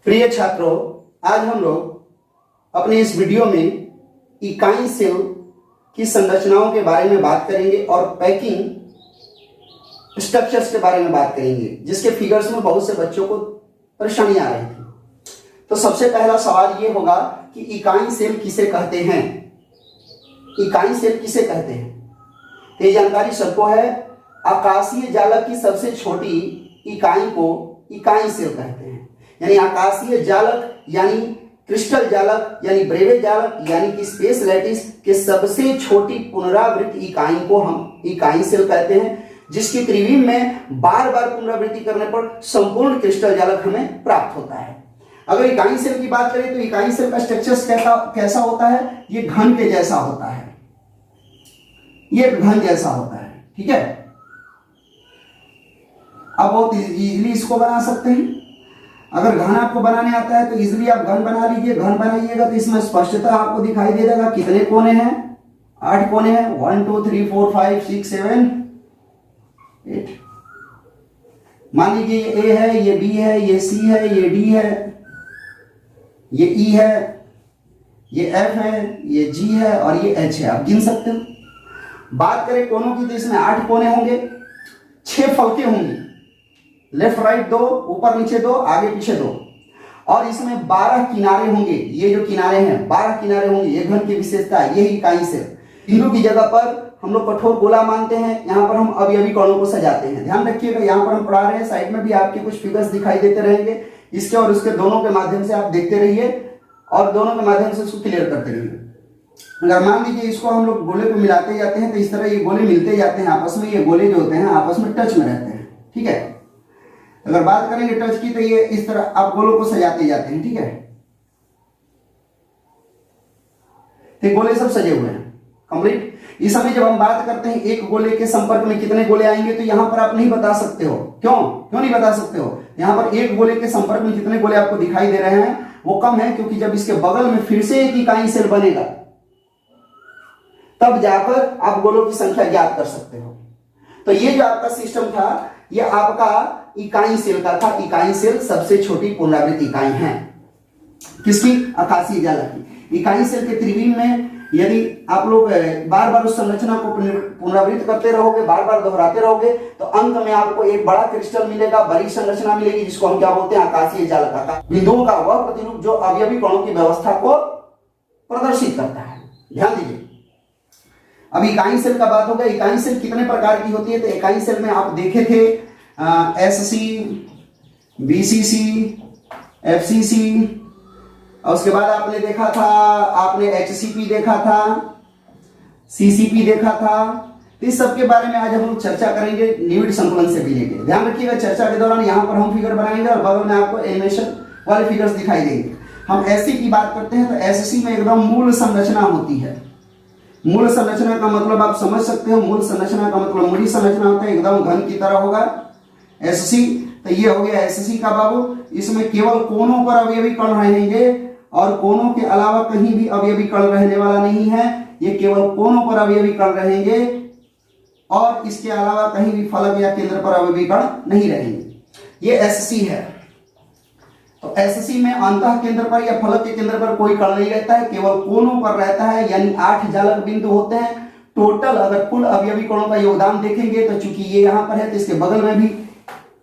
प्रिय छात्रों, आज हम लोग अपने इस वीडियो में इकाई सेल की संरचनाओं के बारे में बात करेंगे और पैकिंग स्ट्रक्चर्स के बारे में बात करेंगे, जिसके फिगर्स में बहुत से बच्चों को परेशानी आ रही थी। तो सबसे पहला सवाल ये होगा कि इकाई सेल किसे कहते हैं। इकाई सेल किसे कहते हैं? तो ये जानकारी सबको है। आकाशीय जालक की सबसे छोटी इकाई को इकाई सेल कहते हैं। यानी आकाशीय जालक यानी क्रिस्टल जालक यानी ब्रेवे जालक यानी कि स्पेस लैटिस के सबसे छोटी पुनरावृत्त इकाई को हम इकाई सेल कहते हैं, जिसकी त्रिविम में बार बार पुनरावृत्ति करने पर संपूर्ण क्रिस्टल जालक हमें प्राप्त होता है। अगर इकाई सेल की बात करें तो इकाई सेल का स्ट्रक्चर कैसा होता है? ये घन के जैसा होता है। ये घन जैसा होता है, ठीक है। आप बहुत इजीली इसको बना सकते हैं। अगर घन आपको बनाने आता है तो इजीली आप घन बना लीजिए। घन बनाइएगा तो इसमें स्पष्टता आपको दिखाई दे जाएगा कितने कोने हैं। 8 कोने हैं। 1 2 3 4 5 6 7 8। मान लीजिए ये ए है, ये बी है, ये सी है, ये डी है, ये ई है, ये एफ है, ये जी है और ये एच है। आप गिन सकते हो। बात करें कोनों की तो इसमें 8 कोने होंगे, 6 फलके होंगी, लेफ्ट राइट 2, ऊपर नीचे 2, आगे पीछे 2, और इसमें 12 किनारे होंगे। ये जो किनारे हैं 12 किनारे होंगे। ये घन की विशेषता है। यही इकाई सेल। बिंदु की जगह पर हम लोग कठोर गोला मानते हैं। यहाँ पर हम अवयवी कणों को सजाते हैं। ध्यान रखिएगा, यहाँ पर हम पढ़ा रहे हैं, साइड में भी आपके कुछ फिगर्स दिखाई देते रहेंगे। इसके और उसके दोनों के माध्यम से आप देखते रहिए और दोनों के माध्यम से उसको क्लियर करते रहिए। अगर मान लीजिए इसको हम लोग गोले को मिलाते जाते हैं तो इस तरह ये गोले मिलते जाते हैं आपस में। ये गोले जो होते हैं आपस में टच में रहते हैं, ठीक है। अगर बात करेंगे टच की तो ये इस तरह आप गोलों को सजाते जाते हैं, ठीक है। तो गोले सब सजे हुए हैं कंप्लीट। इस समय जब हम बात करते हैं एक गोले के संपर्क में कितने गोले आएंगे, तो यहां पर आप नहीं बता सकते हो। क्यों नहीं बता सकते हो? यहां पर एक गोले के संपर्क में कितने गोले आपको दिखाई दे रहे हैं वो कम है, क्योंकि जब इसके बगल में फिर से एक इकाई सेल बनेगा तब जाकर आप गोलों की संख्या ज्ञात कर सकते हो। तो ये जो आपका सिस्टम था ये आपका इकाई सेल का था। इकाई सेल सबसे छोटी पुनरावृत्त इकाई है। किसकी? आकाशीय जालक की। इकाई सेल के त्रिविम में यदि आप लोग बार बार उस संरचना को पुनरावृत्त करते रहोगे, बार बार दोहराते रहोगे, तो अंत में आपको एक बड़ा क्रिस्टल मिलेगा, बड़ी संरचना मिलेगी, जिसको हम क्या बोलते हैं? आकाशीय जालक। बिंदुओं का वह प्रतिरूप जो अवयवी कणों की व्यवस्था को प्रदर्शित करता है। ध्यान दीजिए। अब इकाई सेल का बात होगा। इकाई सेल कितने प्रकार की होती है? तो इकाई सेल में आप देखे थे एससी, बीसीसी, एफसीसी, और उसके बाद आपने देखा था, आपने एचसीपी देखा था, सीसीपी देखा था। तो इस सब के बारे में आज हम लोग चर्चा करेंगे निविड़ संकुलन से भी लेके। ध्यान रखिएगा, चर्चा के दौरान यहाँ पर हम फिगर बनाएंगे और बगल में आपको एनिमेशन वाले फिगर्स दिखाई देंगे। हम एससी की बात करते हैं तो एससी में एकदम मूल संरचना होती है। मूल संरचना का मतलब आप समझ सकते हो। मूल संरचना का मतलब मूली संरचना होता है, एकदम घन की तरह होगा। एससी तो ये हो गया एससी का बाबू। इसमें केवल कोनों पर अवयवी कण रहेंगे और कोनों के अलावा कहीं भी अवयवी कण रहने वाला नहीं है। ये केवल कोनों पर अवयवी कण रहेंगे और इसके अलावा कहीं भी फलक या केंद्र पर अवयवी कण नहीं रहेंगे। ये एससी है। तो एससी में अंतः केंद्र पर या फलक के केंद्र पर कोई कण नहीं रहता है, केवल कोनों पर रहता है। यानी 8 जालक बिंदु होते हैं टोटल। अगर कुल अवयवी कणों का योगदान देखेंगे तो चूंकि ये यहाँ पर है तो इसके बगल में भी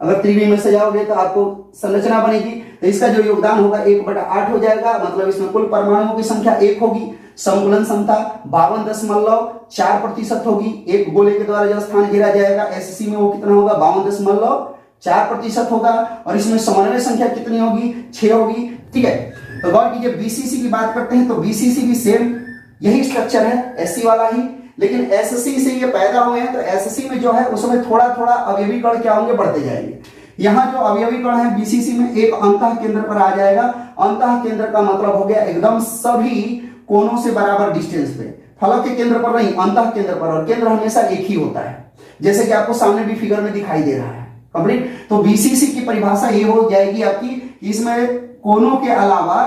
अगर त्रिविम में सजाओगे तो आपको संरचना बनेगी। तो इसका जो योगदान होगा 1/8 हो जाएगा। मतलब इसमें कुल परमाणुओं की संख्या 1 होगी। संकुलन क्षमता 52.4% होगी। एक गोले के द्वारा जो स्थान घेरा जाएगा एससी में वो कितना होगा? 52.4% होगा। और इसमें समन्वय संख्या कितनी होगी? 6 होगी, ठीक है। तो गौर कीजिए, बीसीसी की बात करते हैं तो बीसीसी भी सेम यही स्ट्रक्चर है, एससी वाला ही। लेकिन एससी से ये पैदा हुए हैं तो एससी में जो है उसमें थोड़ा थोड़ा अवयवी कण क्या होंगे? बढ़ते जाएंगे। यहाँ जो अवयवी कण है बीसीसी में एक अंतः केंद्र पर आ जाएगा। अंतः केंद्र का मतलब हो गया एकदम सभी कोनों से बराबर डिस्टेंस पे, फलक के केंद्र पर नहीं, अंतः केंद्र पर। और केंद्र हमेशा एक ही होता है, जैसे कि आपको सामने भी फिगर में दिखाई दे रहा है कंप्लीट। तो बीसीसी की परिभाषा ये हो जाएगी आपकी, इसमें कोनों के अलावा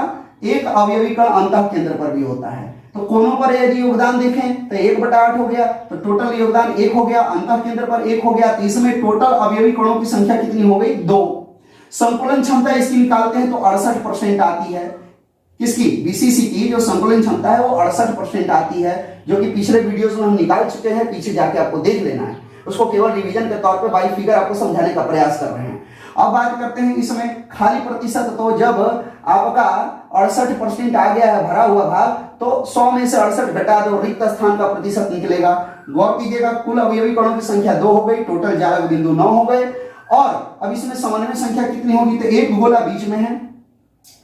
एक अवयवी कण अंतः केंद्र पर भी होता है। तो कोनों पर यदि योगदान देखें तो 1/8 हो गया, तो टोटल योगदान 1 हो गया, अंतः केंद्र पर 1 हो गया। तो इसमें टोटल अवयवी कणों की संख्या कितनी हो गई? 2। संकुलन क्षमता इसकी निकालते हैं तो 68% आती है। किसकी? बीसीसी की जो संकुलन क्षमता है वो 68% आती है, जो कि पिछले वीडियोस में हम निकाल चुके हैं, पीछे जाके आपको देख लेना है। उसको केवल रिवीजन के तौर पे बाई फिगर आपको समझाने का प्रयास कर रहे हैं। अब बात करते हैं इसमें खाली प्रतिशत। तो जब आपका 68% आ गया है भरा हुआ भाग, तो 100 में से 68 घटा दो, रिक्त स्थान का प्रतिशत निकलेगा। गौर कीजिएगा, कुल अवयवी कणों की संख्या 2 हो गई, टोटल जारक बिंदु 9 हो गए। और अब इसमें समन्वय संख्या कितनी होगी? तो एक गोला बीच में है,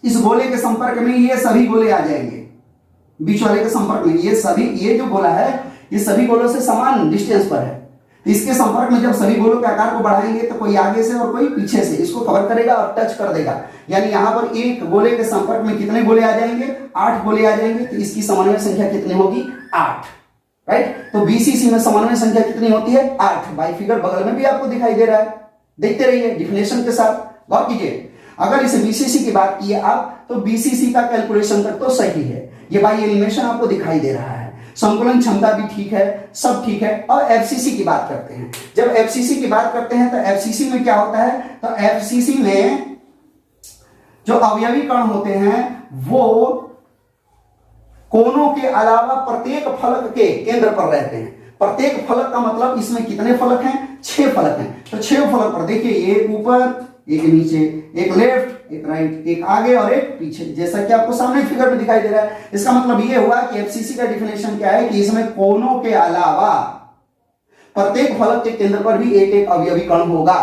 इस गोले के संपर्क में ये सभी गोले आ जाएंगे, बीच वाले के संपर्क में ये सभी, ये जो गोला है ये सभी गोलों से समान डिस्टेंस पर है। इसके संपर्क में जब सभी गोलों के आकार को बढ़ाएंगे तो कोई आगे से और कोई पीछे से इसको कवर करेगा और टच कर देगा। यानी यहां पर एक गोले के संपर्क में कितने गोले आ जाएंगे? 8 गोले आ जाएंगे। तो इसकी समन्वय संख्या कितनी होगी? 8। राइट। तो बीसीसी में समन्वय संख्या कितनी होती है? 8। बाई फिगर बगल में भी आपको दिखाई दे रहा है, देखते रहिए डिफिनेशन के साथ, गौर कीजिए। अगर इस बीसीसी की बात की आप, तो बीसीसी का कैलकुलेशन तक तो सही है, ये बाई एलिमिनेशन आपको दिखाई दे रहा है। संकुलन क्षमता भी ठीक है, सब ठीक है। और एफसीसी की बात करते हैं। जब एफसीसी की बात करते हैं तो एफसीसी में क्या होता है? तो एफसीसी में जो अवयवी कण होते हैं वो कोनों के अलावा प्रत्येक फलक के केंद्र पर रहते हैं। प्रत्येक फलक का मतलब इसमें कितने फलक हैं? 6 फलक हैं। तो 6 फलक पर देखिए, एक ऊपर, एक नीचे, एक लेफ्ट, एक राइट, एक आगे और एक पीछे, जैसा कि आपको सामने फिगर में दिखाई दे रहा है। इसका मतलब ये हुआ कि एफसीसी का डिफिनेशन क्या है कि इसमें कोनों के अलावा प्रत्येक फलक के केंद्र पर भी एक एक अवयवी कण होगा।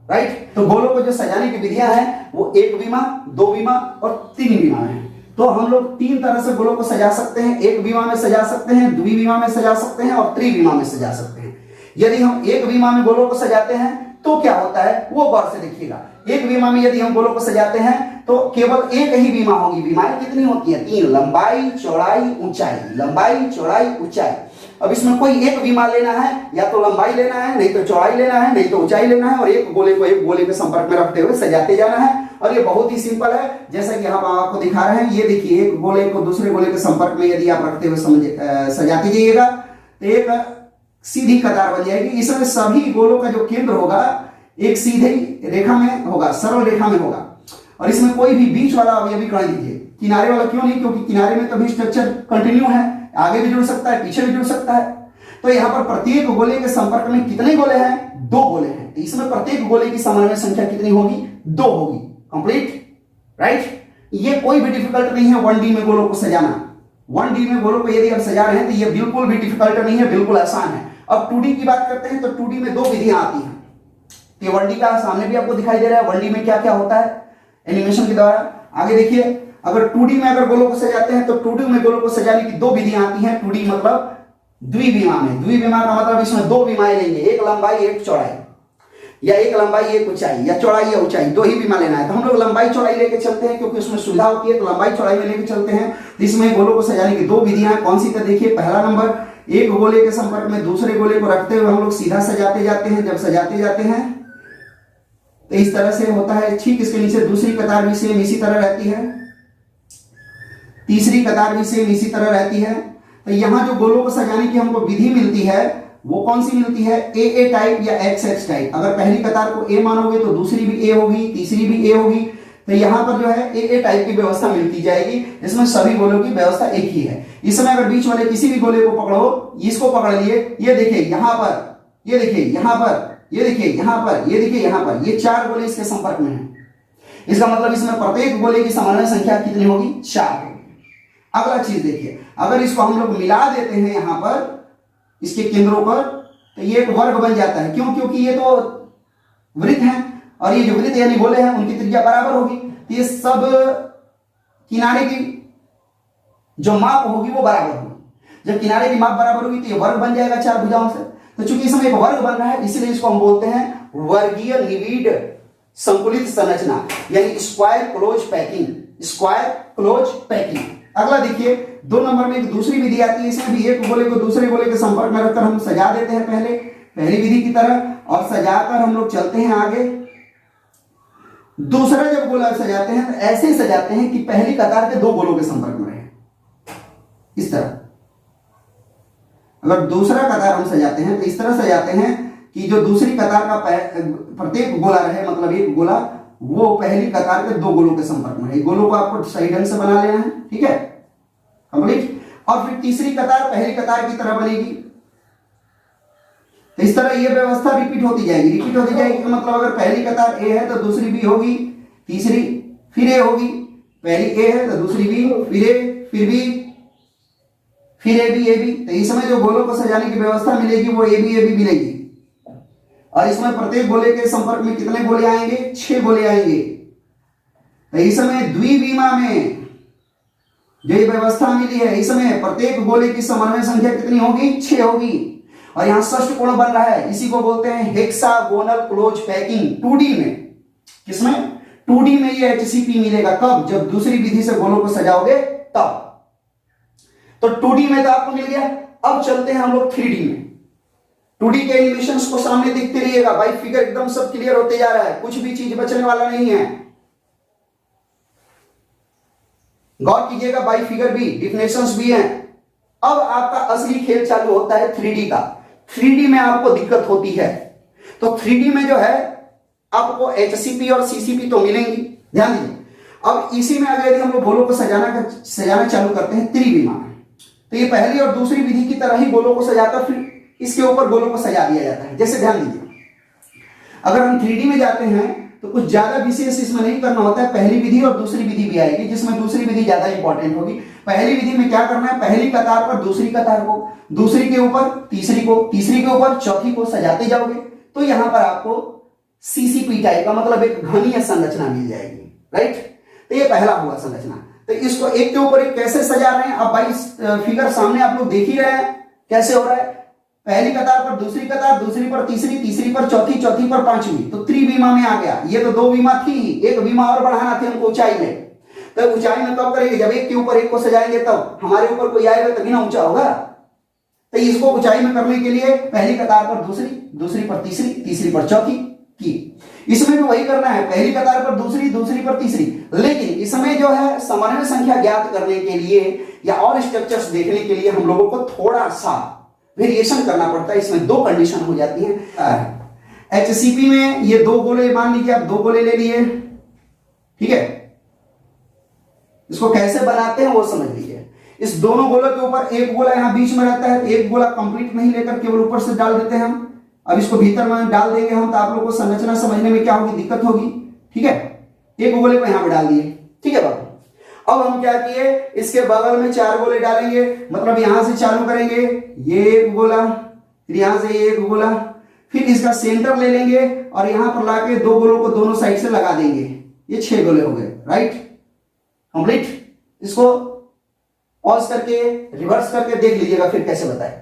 राइट। तो गोलों को जो सजाने की विधियां हैं वो 1 विमा, 2 विमा और 3 विमा है। तो हम लोग 3 तरह से गोलों को सजा सकते हैं। 1 विमा में सजा सकते हैं, द्विविमा में सजा सकते हैं और त्रिविमा में सजा सकते हैं। यदि हम 1 विमा में गोलों को सजाते हैं तो क्या होता है वो गौर से देखिएगा। 1 विमा में यदि हम गोलों को सजाते हैं तो केवल एक ही विमा होगी। विमाएं कितनी होती है? 3, लंबाई, चौड़ाई, ऊंचाई, लंबाई, चौड़ाई, ऊंचाई। अब इसमें कोई एक विमा लेना है, या तो लंबाई लेना है, नहीं तो चौड़ाई लेना है, नहीं तो ऊंचाई लेना है, और एक गोले को एक गोले के संपर्क में रखते हुए सजाते जाना है। और ये बहुत ही सिंपल है, जैसा कि हम आपको दिखा रहे हैं। ये देखिए, एक गोले को दूसरे गोले के संपर्क में यदि आप रखते हुए सजाते जाइएगा तो एक सीधी कतार बन जाएगी। इसमें सभी गोलों का जो केंद्र होगा एक सीधी रेखा में होगा, सरल रेखा में होगा। और इसमें कोई भी बीच वाला अवयवी कण लीजिए, किनारे वाला क्यों नहीं? क्योंकि किनारे में तभी स्ट्रक्चर कंटिन्यू है, आगे भी जुड़ सकता है, पीछे भी जुड़ सकता है। तो यहाँ पर प्रत्येक गोले के संपर्क में कितने गोले हैं? 2 गोले हैं। तो इसमें प्रत्येक गोले की समन्वय संख्या कितनी होगी? 2 होगी। कंप्लीट। राइट। ये कोई भी डिफिकल्ट नहीं है 1D में गोलों को सजाना। 1D में गोलों को यदि आप सजा रहे हैं तो ये बिल्कुल भी डिफिकल्ट नहीं है, बिल्कुल आसान है। अब 2D की बात करते हैं तो 2D में 2 विधियां आती हैं। तो 1D का सामने भी आपको दिखाई दे रहा है 1D में क्या क्या होता है एनिमेशन के द्वारा। आगे देखिए, अगर 2D में अगर गोलों को सजाते हैं तो 2D में गोलों को सजाने की 2 विधियां आती हैं। 2D मतलब द्विविमा में। द्विविमा का मतलब इसमें 2 विमाएं लेंगे, एक लंबाई एक चौड़ाई, या एक लंबाई एक ऊंचाई, या चौड़ाई या ऊंचाई, 2 ही विमा लेना है। तो हम लोग लंबाई चौड़ाई लेके चलते हैं क्योंकि उसमें सुविधा होती है, तो लंबाई चौड़ाई में लेके चलते हैं। तो इसमें गोलों को सजाने की 2 विधियां कौन सी? तो देखिए, पहला नंबर, एक गोले के संपर्क में दूसरे गोले को रखते हुए हम लोग सीधा सजाते जाते हैं। जब सजाते जाते हैं तो इस तरह से होता है। ठीक इसके नीचे दूसरी कतार भी सेम इसी तरह रहती है, तीसरी कतार भी सेम इसी तरह रहती है। तो यहां जो गोलों को सजाने की हमको विधि मिलती है वो कौन सी मिलती है? ए टाइप या XX टाइप। अगर पहली कतार को ए मानोगे तो दूसरी भी ए होगी, तीसरी भी ए होगी। तो यहां पर जो है ए टाइप की व्यवस्था मिलती जाएगी, जिसमें सभी गोलों की व्यवस्था एक ही है। इसमें अगर बीच वाले किसी भी गोले को पकड़ो, इसको पकड़ लिए, ये देखिए यहां पर, ये देखिए यहां पर, ये देखिए यहां पर, ये देखिए यहां पर, ये 4 गोले इसके संपर्क में हैं। इसका मतलब इसमें प्रत्येक गोले की समन्वय संख्या कितनी होगी? 4 होगी। अगला चीज देखिए, अगर इसको हम लोग मिला देते हैं यहां पर इसके केंद्रों पर, तो ये एक वर्ग बन जाता है। क्यों? क्योंकि ये तो वृत्त हैं, और ये जो वृत्त यानी गोले हैं उनकी त्रिज्या बराबर होगी। तो ये सब किनारे की जो माप होगी वो बराबर होगी। जब किनारे की माप बराबर होगी तो ये वर्ग बन जाएगा 4 भुजाओं से। तो चूंकि इसमें एक वर्ग बन रहा है, इसलिए इसको हम बोलते हैं वर्गीय निविड संकुलित संरचना, यानी square close packing. Square close packing. अगला देखिए, 2 नंबर में एक दूसरी विधि आती है। इसमें भी एक गोले को दूसरे गोले के संपर्क में रखकर हम सजा देते हैं पहली विधि की तरह, और सजाकर हम लोग चलते हैं आगे। दूसरा जब गोला सजाते हैं तो ऐसे सजाते हैं कि पहली कतार के 2 गोलों के संपर्क में रहे, इस तरह। अगर दूसरा कतार हम सजाते हैं तो इस तरह सजाते हैं कि जो दूसरी कतार का प्रत्येक गोला रहे, मतलब एक गोला वो पहली कतार के दो गोलों के संपर्क में है। गोलों को आपको सही ढंग से बना लेना है, ठीक है, कंप्लीट। और फिर तीसरी कतार पहली कतार की तरह बनेगी। इस तरह ये व्यवस्था रिपीट होती जाएगी मतलब अगर पहली कतार ए है तो दूसरी बी होगी, तीसरी फिर ए होगी, पहली ए है तो दूसरी बी, फिर ए, फिर बी, फिर ए बी। तो इस समय जो गोलों को सजाने की व्यवस्था मिलेगी वो ए बी मिलेगी। और इसमें प्रत्येक गोले के संपर्क में कितने गोले आएंगे? 6 गोले आएंगे। तो इस समय द्विविमा में जो ये व्यवस्था मिली है, इस समय प्रत्येक गोले की समन्वय संख्या कितनी होगी? 6 होगी। और यहां षष्ठ कोण बन रहा है, इसी को बोलते हैं हेक्सागोनल क्लोज पैकिंग 2D में। किसमें? 2D में ये HCP मिलेगा। कब? जब दूसरी विधि से गोलों को सजाओगे तब। तो 2D में तो आपको मिल गया। अब चलते हैं हम लोग 3D में। 2D के एनिमेशंस को सामने देखते रहिएगा भाई, फिगर एकदम सब क्लियर होते जा रहा है, कुछ भी चीज बचने वाला नहीं है। गौर कीजिएगा, बाई फिगर भी डिफिनेशंस भी हैं। अब आपका असली खेल चालू होता है 3D का। 3D में आपको दिक्कत होती है। तो 3D में जो है आपको HCP और CCP तो मिलेंगी, ध्यान दीजिए। अब इसी में अगर यदि हम लोग गोलों को सजाना चालू करते हैं त्रिविमा, तो ये पहली और दूसरी विधि की तरह ही गोलों को सजाकर फिर इसके ऊपर गोलों को सजा दिया जाता है। जैसे ध्यान दीजिए, अगर हम 3D में जाते हैं तो कुछ ज्यादा विशेष इसमें नहीं करना होता है। पहली विधि और दूसरी विधि भी आएगी, जिसमें दूसरी विधि ज्यादा इंपॉर्टेंट होगी। पहली विधि में क्या करना है? पहली कतार पर दूसरी कतार को, दूसरी के ऊपर तीसरी को, तीसरी के ऊपर चौथी को सजाते जाओगे तो यहां पर आपको CCP टाइप का मतलब एक घनीय संरचना मिल जाएगी, राइट। तो ये पहला हुआ संरचना। तो इसको एक के ऊपर एक कैसे सजा रहे हैं? अब भाई फिगर सामने आप लोग देख ही रहे हैं कैसे हो रहा है। पहली कतार पर दूसरी कतार, दूसरी पर तीसरी, तीसरी पर चौथी, चौथी पर पांचवी। तो त्रिविमा में आ गया। ये तो 2 विमा थी, एक विमा और बढ़ाना थी हमको ऊंचाई में। तो ऊंचाई में कब करेंगे? जब एक के ऊपर एक को सजाएंगे तब। हमारे ऊपर कोई आएगा तभी ना ऊंचा होगा। तो इसको ऊंचाई में करने के लिए पहली कतार पर दूसरी, दूसरी पर तीसरी, तीसरी पर चौथी की। इसमें भी वही करना है, पहली कतार पर दूसरी, दूसरी पर तीसरी। लेकिन इसमें जो है समन्वय संख्या ज्ञात करने के लिए या और स्ट्रक्चर्स देखने के लिए हम लोगों को थोड़ा सा वेरिएशन करना पड़ता है। इसमें 2 कंडीशन हो जाती हैं। HCP में ये 2 गोले, मान लीजिए आप 2 गोले ले लिए, ठीक है। इसको कैसे बनाते हैं वो समझ लीजिए। इस दोनों गोलों के ऊपर एक गोला यहां बीच में रहता है, एक गोला कंप्लीट नहीं लेकर केवल ऊपर से डाल देते हैं हम। अब इसको भीतर में डाल देंगे हम तो आप लोगों को संरचना समझने में क्या होगी? दिक्कत होगी, ठीक है। एक गोले को यहां पे डाल दिए, ठीक है बाबू। अब हम क्या किए? इसके बगल में 4 गोले डालेंगे, मतलब यहां से चालू करेंगे, ये एक गोला, फिर यहां से एक गोला, फिर इसका सेंटर ले लेंगे और यहां पर लाके 2 गोलों को दोनों साइड से लगा देंगे। ये 6 गोले हो गए, राइट, कंप्लीट। इसको पॉज करके रिवर्स करके देख लीजिएगा फिर कैसे बताए।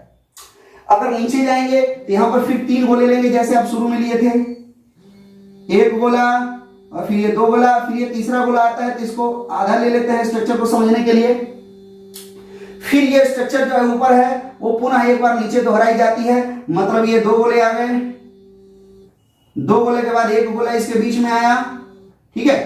अगर नीचे जाएंगे तो यहां पर फिर 3 गोले लेंगे जैसे आप शुरू में लिए थे, एक गोला और फिर ये 2 गोला, फिर ये तीसरा गोला आता है तो इसको आधा ले लेते हैं स्ट्रक्चर को समझने के लिए। फिर ये स्ट्रक्चर जो है ऊपर है वो पुनः एक बार नीचे दोहराई जाती है, मतलब ये 2 गोले आ गए, 2 गोले के बाद एक गोला इसके बीच में आया, ठीक है।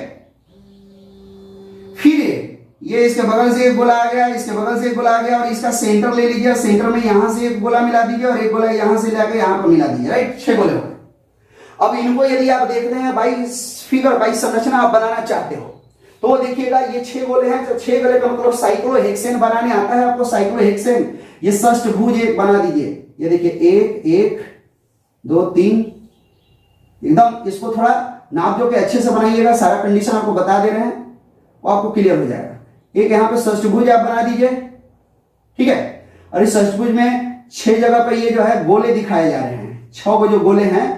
फिर ये इसके बगल से एक गोला आ गया, इसके बगल से एक गोला आ गया और इसका सेंटर ले लीजिए, सेंटर में यहां से एक गोला मिला दीजिए और एक गोला यहां से लाके यहां पर मिला दीजिए, राइट। 6 गोले हो गए। अब इनको यदि आप देखते हैं भाई फिगर, भाई संरचना आप बनाना चाहते हो तो देखिएगा ये 6 गोले हैं। तो 6 गोले का मतलब साइक्लोहेक्सेन बनाने आता है आपको? साइक्लोहेक्सेन ये षष्ठभुज एक बना दीजिए। ये देखिए 1 1 2 3, एकदम इसको थोड़ा नाप जो के अच्छे से बनाइएगा, सारा कंडीशन आपको बता दे रहे हैं, वो आपको क्लियर हो जाएगा। एक यहां पे षष्ठभुज आप बना दीजिए, ठीक है। और इस षष्ठभुज में 6 जगह पे ये जो है गोले दिखाए जा रहे हैं, 6 को जो गोले हैं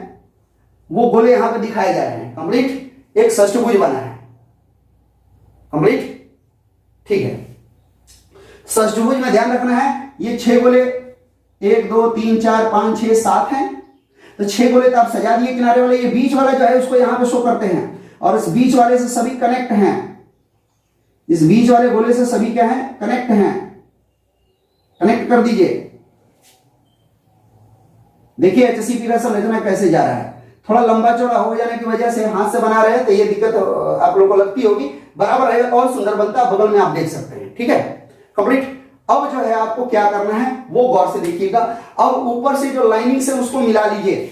वो गोले यहां पे दिखाए जा रहे हैं, कंप्लीट। एक षष्ठभुज बना है, कंप्लीट, ठीक है। षष्ठभुज में ध्यान रखना है ये 6 गोले 1 2 3 4 5 6 7 हैं। तो 6 गोले तो आप सजा दिए किनारे वाले। ये बीच वाला जो है उसको यहां पे शो करते हैं और इस बीच वाले से सभी कनेक्ट हैं। इस बीच वाले गोले से सभी क्या है? कनेक्ट हैं। कनेक्ट कर दीजिए। देखिए HCP का संरचना कैसे जा रहा है। थोड़ा लंबा चौड़ा हो जाने की वजह से हाथ से बना रहे हैं तो ये दिक्कत आप लोगों को लगती होगी, बराबर रहेगा तो और सुंदर बनता है। बगल में आप देख सकते हैं, ठीक है, कंप्लीट। अब जो है आपको क्या करना है वो गौर से देखिएगा। अब ऊपर से जो लाइनिंग है उसको मिला लीजिए,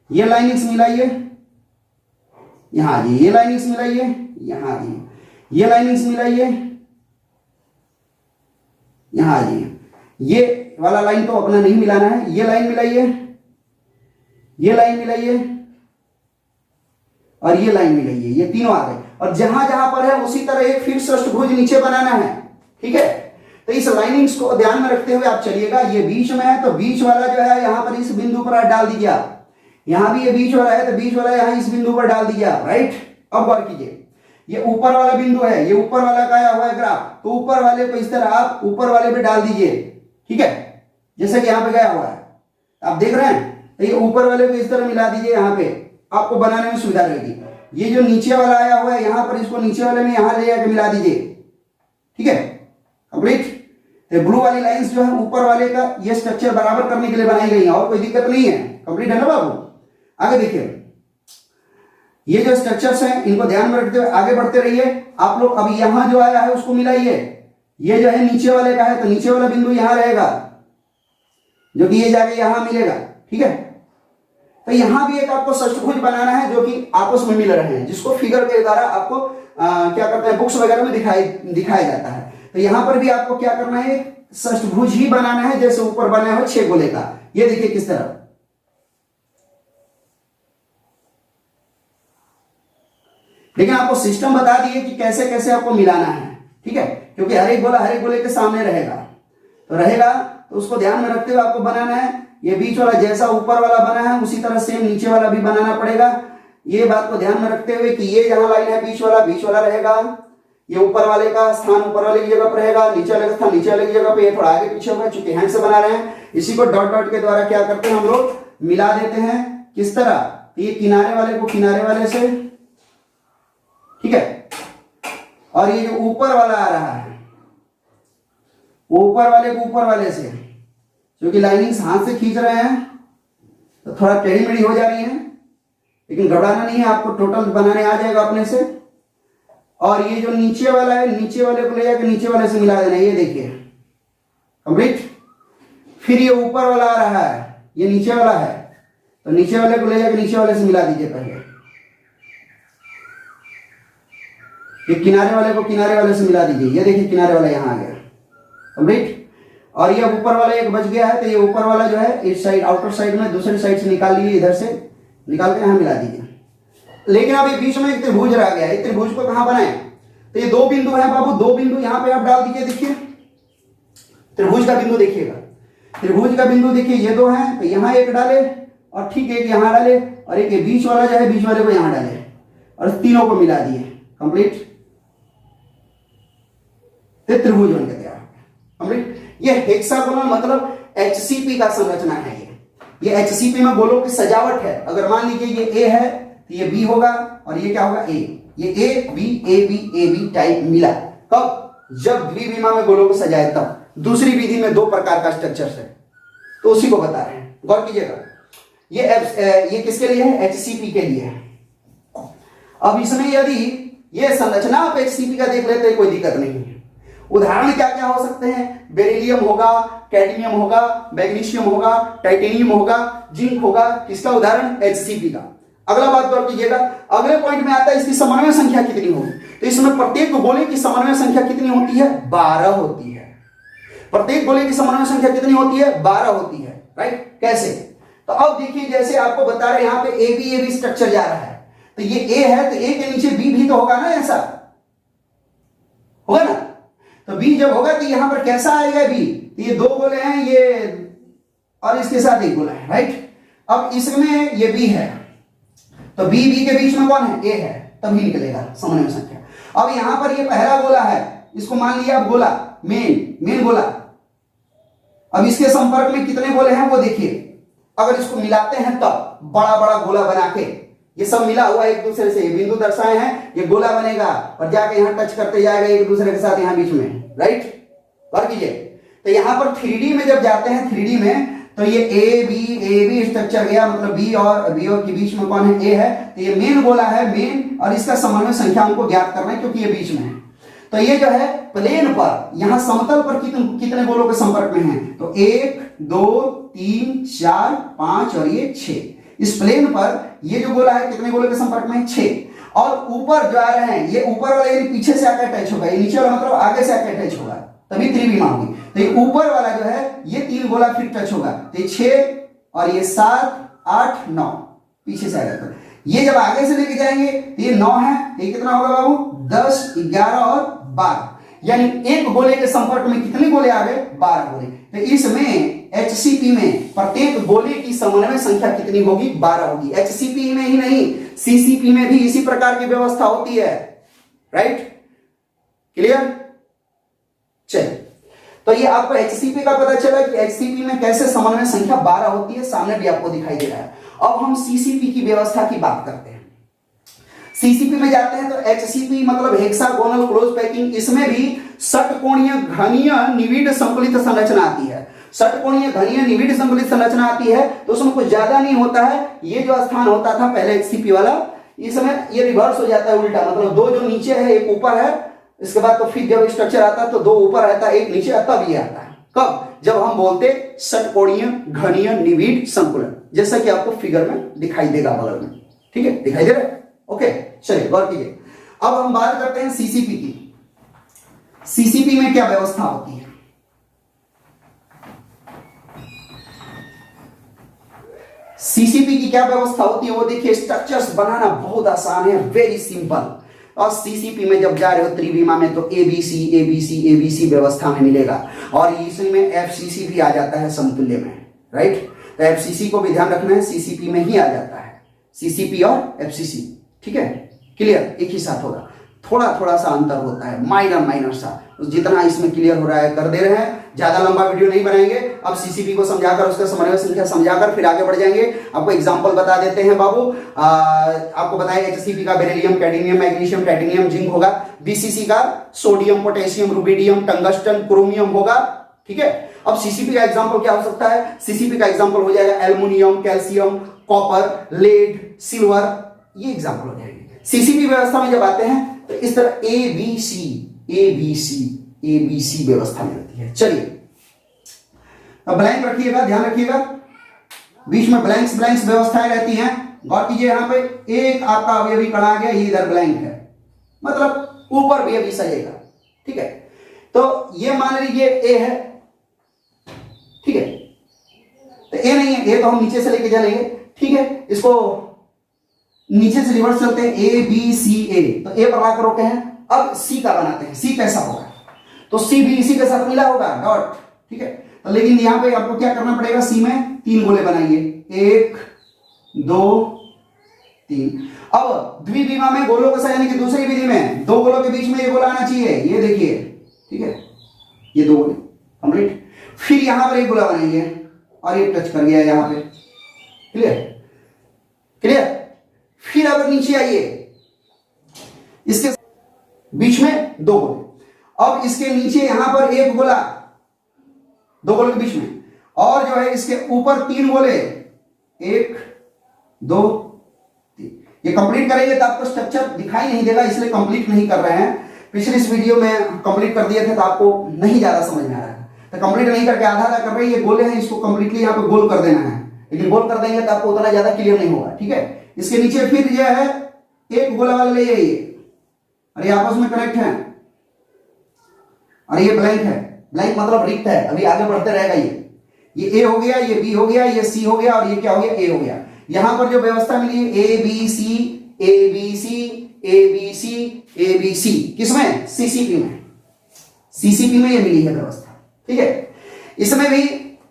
ये लाइनिंग्स मिलाइए, यहाँ आ जाइए, ये लाइनिंग्स मिलाइए, यहाँ आ जाइए, ये लाइनिंग्स मिलाइए, यहाँ आ जाइए, ये वाला लाइन तो अपना नहीं मिलाना है, ये लाइन मिलाइए, ये लाइन मिलाइए और ये लाइन मिलाइए, ये तीनों आ गए। और जहां जहां पर है उसी तरह एक फिर षष्ठभुज नीचे बनाना है, ठीक है। तो इस लाइनिंग्स को ध्यान में रखते हुए आप चलिएगा। ये बीच में है तो बीच वाला जो है यहां पर इस बिंदु पर डाल दीजिए आप, यहां भी ये बीच वाला है तो बीच वाला यहां इस बिंदु पर डाल दीजिए आप, राइट। अब गौर कीजिए, ये ऊपर वाला बिंदु है, ये ऊपर वाला का आया हुआ है ग्राफ, तो ऊपर वाले को इस तरह आप ऊपर वाले पे डाल दीजिए, ठीक है, जैसे कि यहां पे गया हुआ है, आप देख रहे हैं। तो ये ऊपर वाले को इस तरह मिला दीजिए, यहां पे आपको बनाने में सुविधा रहेगी। ये जो नीचे वाला आया हुआ है यहां पर, इसको नीचे वाले में यहां ले जाकर मिला दीजिए, ठीक है, कंप्लीट। तो ब्लू वाली लाइंस जो है ऊपर वाले का ये स्ट्रक्चर बराबर करने के लिए बनाई गई है, और कोई दिक्कत नहीं है, कंप्लीट है ना बाबू। आगे देखिए, ये जो स्ट्रक्चर्स हैं इनको ध्यान में रखते हुए आगे बढ़ते रहिए आप लोग। अब यहां जो आया है उसको मिलाइए, ये जो है नीचे वाले का है तो नीचे वाला बिंदु यहां रहेगा, जो कि ये जाके यहां मिलेगा, ठीक है। तो यहां भी एक आपको षष्ठभुज बनाना है जो कि आपस में मिल रहे हैं, जिसको फिगर के द्वारा आपको क्या करते हैं, बुक्स वगैरह में दिखाया जाता है। तो यहां पर भी आपको क्या करना है, षष्ठभुज ही बनाना है, जैसे ऊपर बना है 6 गोले का। ये देखिए किस तरह, लेकिन आपको सिस्टम बता दिए कि कैसे कैसे आपको मिलाना है, ठीक है, क्योंकि हर एक गोले के सामने रहेगा, तो उसको ध्यान में रखते हुए आपको बनाना है। ये बीच वाला जैसा ऊपर वाला बना है उसी तरह सेम नीचे वाला भी बनाना पड़ेगा। ये बात को ध्यान में रखते हुए कि ये जहां लाइन है बीच वाला रहेगा, ये ऊपर वाले का स्थान ऊपर वाले की जगह पर रहेगा, नीचे वाले का स्थान नीचे वाले की जगह पर। ये थोड़ा आगे पीछे होगा चूंकि हैंड से बना रहे हैं, इसी को डॉट डॉट के द्वारा क्या करते हैं हम लोग, मिला देते हैं। किस तरह, तो ये किनारे वाले को किनारे वाले से, ठीक है, और ये जो ऊपर वाला आ रहा है ऊपर वाले को ऊपर वाले से, क्योंकि लाइनिंग्स हाथ से खींच रहे हैं तो थोड़ा टेढ़ी मेढ़ी हो जा रही है, लेकिन घबराना नहीं है, आपको टोटल बनाने आ जाएगा अपने से। और ये जो नीचे वाला है, नीचे वाले को ले जाकर नीचे वाले से मिला देना, ये देखिए कंप्लीट। फिर ये ऊपर वाला आ रहा है, ये नीचे वाला है, तो नीचे वाले को ले जाकर नीचे वाले से मिला दीजिए पहले। ये किनारे वाले को किनारे वाले से मिला दीजिए, ये देखिए किनारे वाला यहां आ गया, कंप्लीट। और ये ऊपर वाला एक बच गया है, तो ये ऊपर वाला जो है इस साइड आउटर साइड में दूसरी साइड से निकाल लीजिए, इधर से निकाल के यहां मिला दीजिए। लेकिन अब ये बीच में एक त्रिभुज रह गया है, त्रिभुज को कहां बनाए, तो ये 2 बिंदु है बाबू, 2 बिंदु यहां पे आप डाल दीजिए। देखिए त्रिभुज का बिंदु देखिएगा, त्रिभुज का बिंदु देखिए, ये 2 है तो यहां एक डाले और ठीक एक यहां डाले, और एक बीच वाला जो है बीच वाले को यहां डाले, और तीनों को मिला दिए, कंप्लीट। त्रिभुज बन गया कंप्लीट। ये हेक्सागोनल मतलब एचसीपी का संरचना है। ये एचसीपी में गोलों की सजावट है। अगर मान लीजिए ये ए है तो ये बी होगा, और ये क्या होगा, ए। ये ए बी टाइप मिला कब, जब द्विविमा में गोलों को सजाए तब। दूसरी विधि में 2 प्रकार का स्ट्रक्चर है, तो उसी को बता रहे हैं, गौर कीजिएगा। ये किसके लिए है, एचसीपी के लिए है। अब इसमें यदि ये संरचना आप एचसीपी का देख लेते हैं कोई दिक्कत नहीं है। उदाहरण क्या क्या हो सकते हैं, बेरिलियम होगा, कैडमियम होगा, मैग्नीशियम होगा, टाइटेनियम होगा, जिंक होगा, किसका उदाहरण, एचसीपी का। अगला बात गौर कीजिएगा, अगले पॉइंट में आता है इसकी समन्वय संख्या कितनी होगी। तो इसमें प्रत्येक गोले की समन्वय संख्या कितनी होती है, 12 होती है। प्रत्येक गोले की समन्वय संख्या कितनी होती है, 12 होती है, राइट। कैसे, तो अब देखिए जैसे आपको बता रहे यहाँ पे ए बी स्ट्रक्चर जा रहा है, तो ये ए है तो ए के नीचे बी भी तो होगा ना, ऐसा होगा ना। तो बी जब होगा तो यहां पर कैसा आएगा बी, तो ये 2 गोले हैं ये, और इसके साथ एक गोला है, राइट। अब इसमें ये बी है तो बी के बीच में कौन है, ए है, तभी निकलेगा समन्वय संख्या। अब यहां पर ये पहला गोला है, इसको मान लिया आप गोला, मेन गोला। अब इसके संपर्क में कितने गोले हैं वो देखिए, अगर इसको मिलाते हैं तब बड़ा बड़ा गोला बना के, ये सब मिला हुआ एक दूसरे से, बिंदु दर्शाए हैं, ये गोला बनेगा और जाके यहां टच करते जाएगा एक दूसरे के साथ यहां बीच में, राइट। गौर कीजिए, तो यहां पर 3D में जब जाते हैं 3D में, तो ये ए बी स्ट्रक्चर गया, मतलब बी और के बीच में कौन है, ए है, तो ये मेन गोला है, मेन, और इसका समन्वय संख्या हमको ज्ञात करना है क्योंकि ये बीच में है। तो ये जो है प्लेन पर, यहां समतल पर कितने गोलों के संपर्क में है, तो 1 2 3 4 5 और ये 6। इस प्लेन पर ये जो गोला है कितने गोलों के संपर्क में है, 6। और ऊपर जा रहे हैं, ये ऊपर वाला यानी पीछे से आकर टच होगा, ये नीचे वाला मतलब आगे से आकर टच होगा, तभी त्रिविमा होगी। तो ये ऊपर वाला जो है ये 3 गोला फिर टच होगा, तो ये 6 और ये 7 8 9 पीछे से आएगा। ये जब आगे से लेके जाएंगे तो ये 9 है, तो ये कितना होगा बाबू 10 11 और 12, यानी एक गोले के संपर्क में कितने गोले आ गए 12 गोले। तो इसमें HCP में प्रत्येक गोले की समन्वय संख्या कितनी होगी 12 होगी। HCP में ही नहीं CCP में भी इसी प्रकार की व्यवस्था होती है, राइट, क्लियर। चलिए, तो ये आपको HCP का पता चला कि HCP में कैसे समन्वय संख्या 12 होती है, सामने भी आपको दिखाई दे रहा है। अब हम CCP की व्यवस्था की बात करते हैं। CCP में जाते हैं तो HCP मतलब हेक्सागोनल क्लोज पैकिंग, इसमें भी षटकोणीय घनीय निविड संकुलित संरचना आती है। षटकोणीय घनीय निविड संकुलित संरचना आती है तो उसमें कुछ ज्यादा नहीं होता है। ये जो स्थान होता था पहले HCP वाला, इस समय ये रिवर्स हो जाता है उल्टा, मतलब 2 जो नीचे है एक ऊपर है, इसके बाद तो फिर जब स्ट्रक्चर आता है तो 2 ऊपर रहता है एक नीचे, तब ये आता है। कब? जब हम बोलते षटकोणीय घनीय निविड संकुलन, जैसा कि आपको फिगर में दिखाई देगा बगल में, ठीक है, दिखाई दे रहा है। ओके, चलिए गौर कीजिए। अब हम बात करते हैं CCP की। CCP में क्या व्यवस्था होती है? CCP की क्या व्यवस्था होती है वो देखिए। स्ट्रक्चर्स बनाना बहुत आसान है, वेरी सिंपल। और CCP में जब जा रहे हो त्रिविमा में तो ABC ABC ABC व्यवस्था में मिलेगा, और इसमें FCC भी आ जाता है समतुल्य में, राइट। तो FCC को भी ध्यान रखना है, CCP में ही आ जाता है, CCP और FCC, ठीक है, क्लियर, एक ही साथ होगा। थोड़ा थोड़ा सा अंतर होता है, माइनर सा, जितना इसमें क्लियर हो रहा है कर दे रहे हैं, ज्यादा लंबा वीडियो नहीं बनाएंगे। अब CCP को समझाकर उसका समन्वय संख्या समझाकर फिर आगे बढ़ जाएंगे। आपको एग्जांपल बता देते हैं बाबू। आपको बताएं HCP का beryllium, cadmium, magnesium, titanium, zinc होगा। BCC का sodium, potassium, rubidium, tungsten, chromium होगा, ठीक है। अब CCP का एग्जांपल क्या हो सकता है? CCP का एग्जांपल हो जाएगा aluminium, calcium, copper, lead, silver, ये एग्जांपल हो जाएंगे। CCP व्यवस्था में जब आते हैं तो इस तरह ABC व्यवस्था मिलती है। चलिए, अब ब्लैंक रखिएगा, ध्यान रखिएगा, बीच में ब्लैंक्स व्यवस्थाएं रहती हैं। गौर कीजिए, यहां पे एक आपका अवयवी कण आ गया, ये इधर ब्लैंक है, मतलब ऊपर भी अभी सजेगा, ठीक है। तो ये मान लीजिए A है, ठीक है, तो A नहीं है, A तो हम नीचे से लेके चलेंगे, ठीक है। इसको नीचे से रिवर्स चलते हैं, ABCA, तो A पर लाकर रोके हैं। अब C का बनाते हैं, C कैसा होगा? तो C भी इसी के साथ मिला होगा, डॉट, ठीक है। तो लेकिन यहां पे आपको क्या करना पड़ेगा, C में 3 गोले बनाइए, 1 2 3। अब द्विविमा में गोलों का यानी कि दूसरी विधि में 2 गोलों के बीच में ये गोला आना चाहिए, ये देखिए, ठीक है, ये 2 गोले कंप्लीट। फिर यहां पर एक गोला बनाइए और ये टच कर गया यहां पे, क्लियर। फिर अब नीचे आइए, इसके बीच में 2 गोले, अब इसके नीचे यहां पर एक गोला, 2 गोले के बीच में, और जो है इसके ऊपर 3 गोले, 1 2 3। ये कंप्लीट करेंगे तो आपको स्ट्रक्चर दिखाई नहीं देगा, इसलिए कंप्लीट नहीं कर रहे हैं। पिछली इस वीडियो में कंप्लीट कर दिए थे तो आपको नहीं ज्यादा समझ में आ रहा है, तो कंप्लीट नहीं करके आधा कर रहे हैं। ये गोले हैं, इसको कंप्लीटली यहाँ पे गोल कर देना है, लेकिन गोल कर देंगे तो आपको उतना ज्यादा क्लियर नहीं होगा, ठीक है। इसके नीचे फिर जो है एक गोला वाला ले जाइए, और ये आपस में कनेक्ट है, और ये ब्लैंक है, ब्लैंक मतलब रिक्त है, अभी आगे बढ़ते रहेगा। ये A हो गया, ये B हो गया, ये C हो गया, और ये क्या हो गया, A हो गया। यहां पर जो व्यवस्था मिली है ABC ABC ABC ABC, किसमें? CCP में, CCP में ये मिली है व्यवस्था, ठीक है। इसमें भी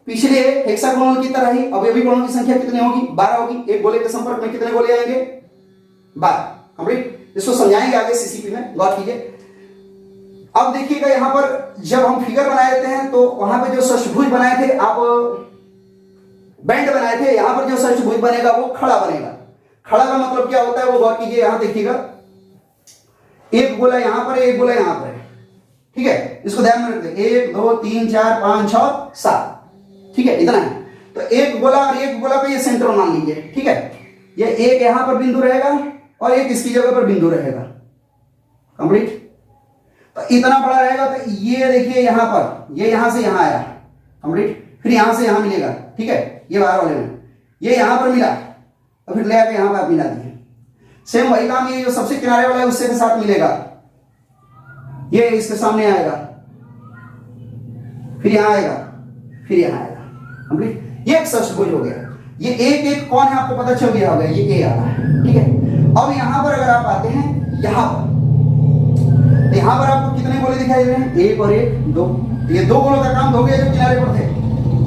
पिछले हेक्सागोनल की तरह ही अवयवी कोणों की संख्या कितनी होगी? 12 होगी। एक गोले के संपर्क में कितने गोले आएंगे? 12, कंप्लीट। इसको समझाएंगे आगे CCP में, गौर कीजिए। अब देखिएगा यहां पर जब हम फिगर बनाए थे तो वहां पे जो षष्ठभुज बनाए थे, आप बैंड बनाए थे, यहां पर जो षष्ठभुज बनेगा वो खड़ा बनेगा। खड़ा का मतलब क्या होता है वो गौर कीजिए। यहां देखिएगा, एक गोला यहां पर है, एक गोला यहां पर है, ठीक है। इसको ध्यान में रखते, 1 2 3 4 5 6 7, ठीक है, इतना है। तो एक गोला और एक गोला पे ये सेंटर मान लीजिए, ठीक है। ये एक यहां पर बिंदु रहेगा और एक इसकी जगह पर बिंदु रहेगा, कंप्लीट। तो इतना बड़ा रहेगा, तो ये देखिए यहां पर, ये यहां से यहां आया, कंप्लीट। फिर यहां से यहां मिलेगा, ठीक है, ये बाहर वाले में ये यहां पर मिला, और फिर ले आके यहां पर आप मिला दिए। सेम वही काम ये जो सबसे किनारे वाला है उससे के साथ मिलेगा, ये इसके सामने आएगा, फिर यहां आएगा, फिर यहां आएगा, कंप्लीट। ये एक षष्ठभुज हो गया। ये एक एक कौन है आपको पता चल गया होगा, ये ए आ रहा है, ठीक है। अब यहां पर अगर आप आते हैं यहां पर, तो यहां पर आपको कितने गोले दिखाई दे रहे हैं, एक और एक, दो। ये दो गोलों का काम हो गया जो किनारे पर थे,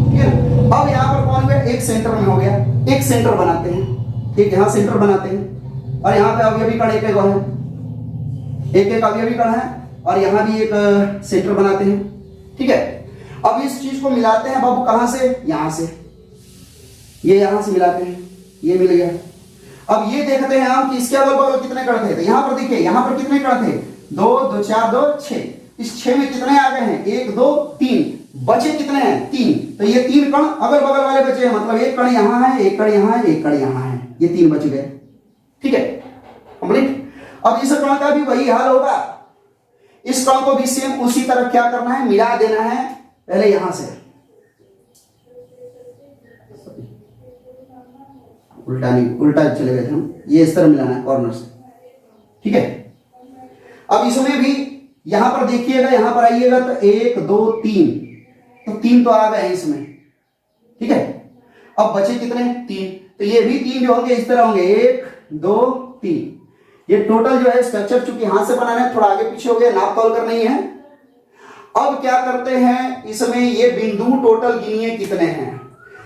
ठीक है। अब यहां पर कौन हो गया, एक सेंटर में हो गया, एक सेंटर बनाते हैं, एक यहां सेंटर बनाते हैं, और यहां पे अवयवी कण एक एक है, एक एक अवयवी कण है, और यहां भी एक सेंटर बनाते हैं, ठीक है। अब इस चीज को मिलाते हैं बाबू कहां से, यहां से, ये यहां से मिलाते हैं, ये मिल गया। अब ये देखते हैं हम कि इसके अगल बगल कितने कण थे, तो यहां पर देखिए यहां पर कितने कण थे, 2 2 4 2 6। इस 6 में कितने आ गए हैं, 1 2 3, बचे कितने हैं, 3। तो ये 3 कण अगल बगल वाले बचे हैं, मतलब एक कण यहां है, एक कण यहां है, एक कण यहां है, ये 3 बच गए, ठीक है, कंप्लीट। अब इस कण का भी वही हाल होगा, इस कण को भी सेम उसी तरह क्या करना है, मिला देना है, पहले यहां से, उल्टा नहीं, उल्टा चले गए थे हम, ये इस तरह मिलाना है कॉर्नर से, ठीक है। अब इसमें भी यहां पर देखिएगा, यहां पर आइएगा तो 1 2 3, तो 3 तो आ गए हैं इसमें, ठीक है। अब बचे कितने, 3, तो ये भी 3 जो होंगे इस तरह होंगे, 1 2 3। ये टोटल जो है स्ट्रक्चर चूंकि हाथ से बनाना है, थोड़ा आगे पीछे हो गया, नाप तोल कर नहीं है। अब क्या करते हैं, इसमें ये बिंदु टोटल गिनिए कितने हैं,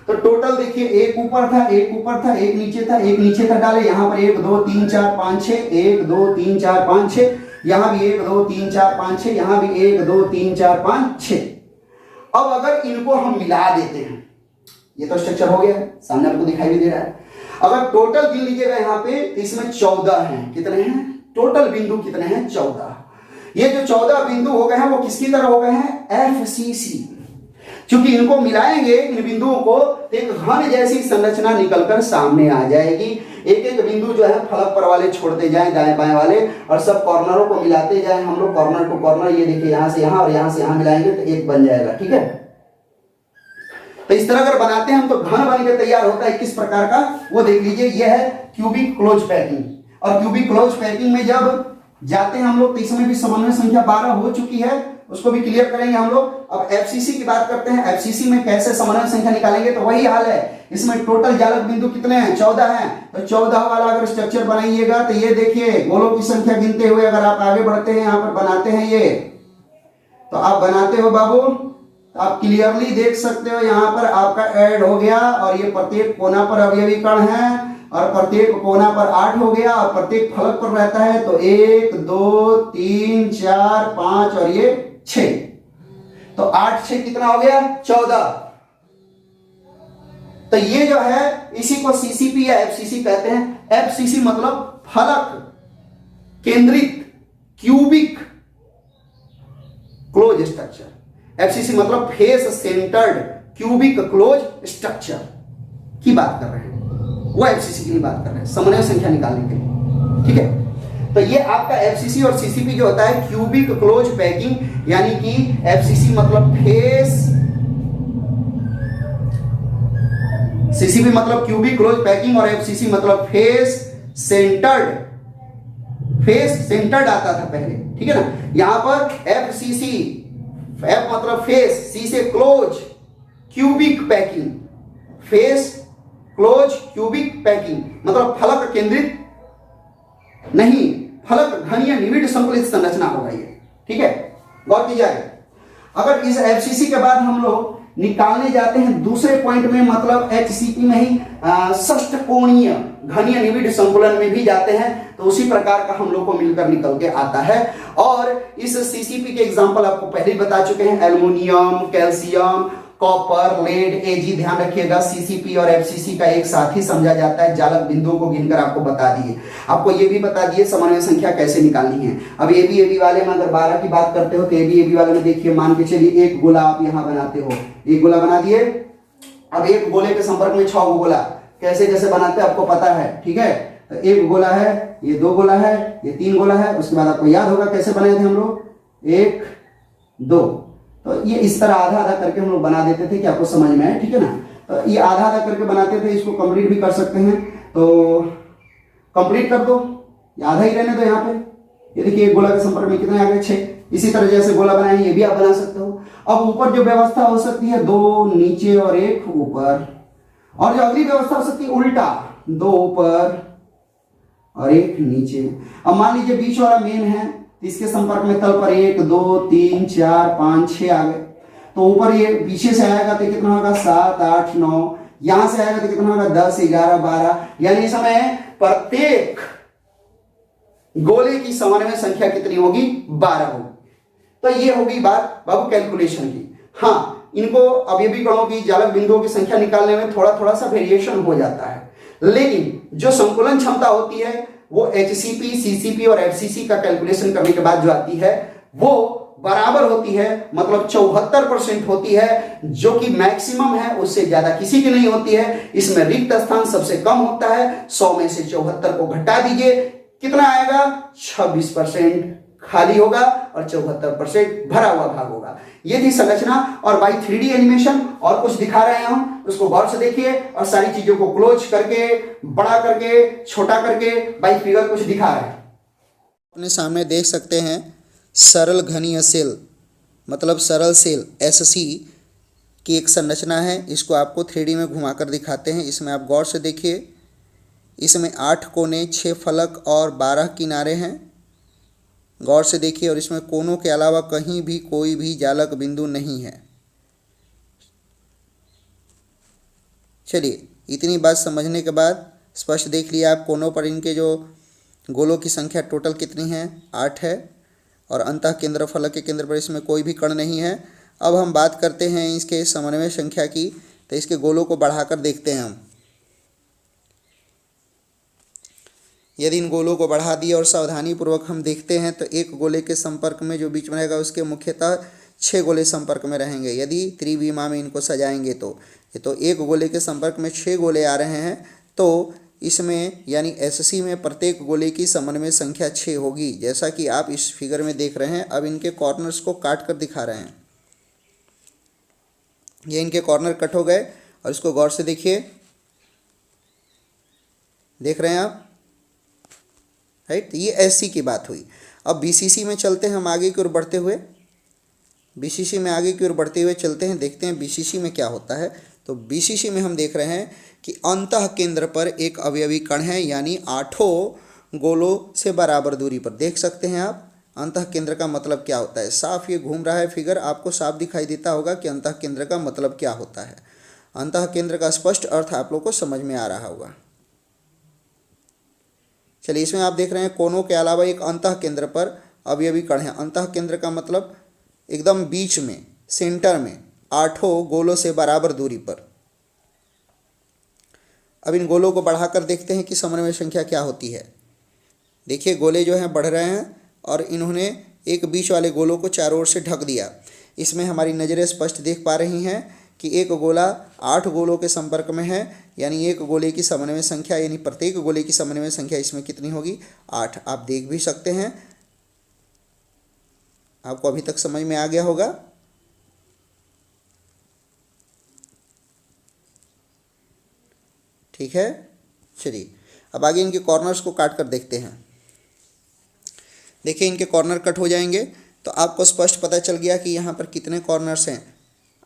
तो टोटल देखिए, एक ऊपर था, एक ऊपर था, एक नीचे था, एक नीचे था, डाले यहां पर 1 2 3 4 5 6, 1 2 3 4 5 6, यहां भी 1 2 3 4 5 6, यहां भी 1 2 3 4 5 6। अब अगर इनको हम मिला देते हैं, ये तो स्ट्रक्चर हो गया, सामने आपको दिखाई भी दे रहा है। अगर टोटल गिन लीजिएगा यहाँ पे, इसमें 14 हैं, कितने हैं टोटल बिंदु, कितने हैं 14। ये जो 14 बिंदु हो गए हैं वो किसकी तरह हो गए हैं, एफसीसी। क्योंकि इनको मिलाएंगे इन बिंदुओं को, तो एक घन जैसी संरचना निकलकर सामने आ जाएगी। एक एक बिंदु जो है फलक पर वाले छोड़ते जाएं, दाएं बाएं वाले, और सब कॉर्नरों को मिलाते जाएं हम लोग, कॉर्नर टू कॉर्नर। ये देखिए यहां से यहां और यहां से यहां मिलाएंगे तो एक बन जाएगा, ठीक है। तो इस तरह अगर बनाते हैं हम तो घन बन के तैयार होता है किस प्रकार का, वो देख लीजिए। यह है क्यूबिक क्लोज पैकिंग, और क्यूबिक क्लोज पैकिंग में जब जाते हैं हम लोग तो इसमें भी समन्वय संख्या 12 हो चुकी है, उसको भी क्लियर करेंगे हम लोग। अब एफसीसी की बात करते हैं, एफसीसी में कैसे समन्वय संख्या निकालेंगे, तो वही हाल है। इसमें टोटल जालक बिंदु कितने हैं, 14 हैं। तो 14 वाला अगर स्ट्रक्चर बनाइएगा तो ये देखिए गोलों की संख्या गिनते हुए अगर आप आगे बढ़ते हैं, यहाँ पर बनाते हैं ये, तो आप बनाते हो बाबू, तो आप क्लियरली देख सकते हो यहाँ पर आपका ऐड हो गया, और ये प्रत्येक कोना पर अवयवी कण है, और प्रत्येक कोना पर 8 हो गया, और प्रत्येक फलक पर रहता है तो 1 2 3 4 5 और ये 6, तो 8 6 कितना हो गया 14। तो ये जो है इसी को सीसीपी या एफसीसी कहते हैं। एफसीसी मतलब फलक केंद्रित क्यूबिक क्लोज स्ट्रक्चर, एफसीसी मतलब face centred cubic close structure की बात कर रहे हैं, वो एफसीसी की बात कर रहे हैं समन्वय संख्या निकालने के लिए, ठीक है। तो ये आपका एफसीसी और सीसीपी जो होता है क्यूबिक क्लोज पैकिंग, यानी कि एफसीसी मतलब फेस, सीसीपी मतलब क्यूबिक क्लोज पैकिंग, और एफसीसी मतलब फेस सेंटर्ड, फेस सेंटर्ड आता था पहले, ठीक है ना। यहां पर एफसीसी, एफ मतलब फेस, सी से close cubic packing, face close cubic packing मतलब फलक केंद्रित नहीं, फलक घन या निविड संकुलित संरचना होगा ये, ठीक है। गौर की जाए, अगर इस एफसीसी के बाद हम लोग निकालने जाते हैं दूसरे पॉइंट में, मतलब एचसीपी में ही षष्ठकोणीय घन या निविड संकुलन में भी जाते हैं, तो उसी प्रकार का हम लोग को मिलकर निकल के आता है। और इस सीसीपी के एग्जांपल आपको पहले ही बता चुके हैं, एल्युमिनियम, कैल्शियम, कॉपर, लेड, एजी। ध्यान रखिएगा सीसीपी और एफसीसी का एक साथ ही समझा जाता है। जालक बिंदुओं को गिनकर आपको बता दिए, आपको ये भी बता दिए समन्वय संख्या कैसे निकालनी है। अब एबी वाले में अगर 12 की बात करते हो तो एबी वाले में देखिए, मान के चलिए एक गोला आप यहां बनाते हो, एक गोला बना दिए। अब एक गोले के संपर्क में 6 गोला, कैसे कैसे बनाते हैं आपको पता है, ठीक है। तो एक गोला है, ये 2 गोला है, ये 3 गोला है। उसके बाद आपको याद होगा कैसे बनाए थे हम लोग, 1 2, तो ये इस तरह आधा आधा करके हम लोग बना देते थे कि आपको समझ में आए, ठीक है ना। तो ये आधा आधा करके बनाते थे, इसको कंप्लीट भी कर सकते हैं, तो कंप्लीट कर दो। आधा ही रहने दो यहाँ पे। ये देखिए एक गोला के संपर्क में कितने आ गए, 6। इसी तरह जैसे गोला बनाए ये भी आप बना सकते हो। अब ऊपर जो व्यवस्था हो सकती है 2 नीचे और 1 ऊपर, और जो अगली व्यवस्था हो सकती है उल्टा, 2 ऊपर और 1 नीचे। अब मान लीजिए बीच वाला मेन है, इसके संपर्क में तल पर 1 2 3 4 5 6 आ गए, तो ऊपर ये पीछे से आएगा तो कितना होगा 7 8 9, यहां से आएगा तो कितना होगा 10 11 12, यानी इस समय प्रत्येक गोले की समन्वय संख्या कितनी होगी, 12 होगी। तो ये होगी बात बाबू कैलकुलेशन की। हाँ, इनको अवयवीकरणों की जालक बिंदुओं की संख्या निकालने में थोड़ा थोड़ा सा वेरिएशन हो जाता है, लेकिन जो संकुलन क्षमता होती है वो HCP, CCP और FCC का कैलकुलेशन करने के बाद जो आती है वो बराबर होती है, मतलब 74% होती है, जो कि मैक्सिमम है, उससे ज्यादा किसी की नहीं होती है। इसमें रिक्त स्थान सबसे कम होता है, 100 में से 74 को घटा दीजिए, कितना आएगा 26% खाली होगा और 74% भरा हुआ भाग होगा। ये थी संरचना। और बाई 3D एनिमेशन और कुछ दिखा रहे हैं हम, उसको गौर से देखिए और सारी चीजों को क्लोज करके, बड़ा करके, छोटा करके बाई फिगर कुछ दिखा रहे हैं। अपने सामने देख सकते हैं सरल घनीय सेल, मतलब सरल सेल SC की एक संरचना है। इसको आपको 3D में घुमाकर दिखाते हैं। इसमें आप गौर से देखिए, इसमें 8 कोने, 6 फलक और 12 किनारे हैं। गौर से देखिए, और इसमें कोनों के अलावा कहीं भी कोई भी जालक बिंदु नहीं है। चलिए, इतनी बात समझने के बाद स्पष्ट देख लिया आप कोनों पर इनके जो गोलों की संख्या टोटल कितनी है, 8 है, और अंतः केंद्र फलक के केंद्र पर इसमें कोई भी कण नहीं है। अब हम बात करते हैं इसके समन्वय संख्या की, तो इसके गोलों को बढ़ाकर देखते हैं हम। यदि इन गोलों को बढ़ा दिया और सावधानीपूर्वक हम देखते हैं तो एक गोले के संपर्क में जो बीच में रहेगा उसके मुख्यतः 6 गोले संपर्क में रहेंगे। यदि त्रिविमा में इनको सजाएंगे तो एक गोले के संपर्क में 6 गोले आ रहे हैं, तो इसमें यानी SC में प्रत्येक गोले की समन्वय संख्या 6 होगी, जैसा कि आप इस फिगर में देख रहे हैं। अब इनके कॉर्नर्स को काट कर दिखा रहे हैं। ये इनके कॉर्नर कट हो गए और इसको गौर से देखिए, देख रहे हैं आप, राइट। ये SC की बात हुई। अब BCC में चलते हैं हम आगे की ओर बढ़ते हुए। BCC में आगे की ओर बढ़ते हुए चलते हैं, देखते हैं BCC में क्या होता है। तो BCC में हम देख रहे हैं कि अंतः केंद्र पर एक अवयवी कण है, यानी 8 गोलों से बराबर दूरी पर। देख सकते हैं आप अंतः केंद्र का मतलब क्या होता है। साफ ये घूम रहा है फिगर, आपको साफ दिखाई देता होगा कि अंतः केंद्र का मतलब क्या होता है। अंतः केंद्र का स्पष्ट अर्थ आप लोग को समझ में आ रहा होगा। चलिए, इसमें आप देख रहे हैं कोनों के अलावा एक अंतः केंद्र पर अवयवी कण है। अंतः केंद्र का मतलब एकदम बीच में, सेंटर में, 8 गोलों से बराबर दूरी पर। अब इन गोलों को बढ़ाकर देखते हैं कि समन्वय संख्या क्या होती है। देखिए, गोले जो हैं बढ़ रहे हैं और इन्होंने एक बीच वाले गोलों को चारों ओर से ढक दिया। इसमें हमारी नज़रें स्पष्ट देख पा रही हैं कि एक गोला 8 गोलों के संपर्क में है, यानी एक गोले की समन्वय संख्या, यानी प्रत्येक गोले की समन्वय संख्या इसमें कितनी होगी, 8। आप देख भी सकते हैं, आपको अभी तक समझ में आ गया होगा। ठीक है, चलिए अब आगे इनके कॉर्नर्स को काट कर देखते हैं। देखिए, इनके कॉर्नर कट हो जाएंगे तो आपको स्पष्ट पता चल गया कि यहाँ पर कितने कॉर्नर्स हैं।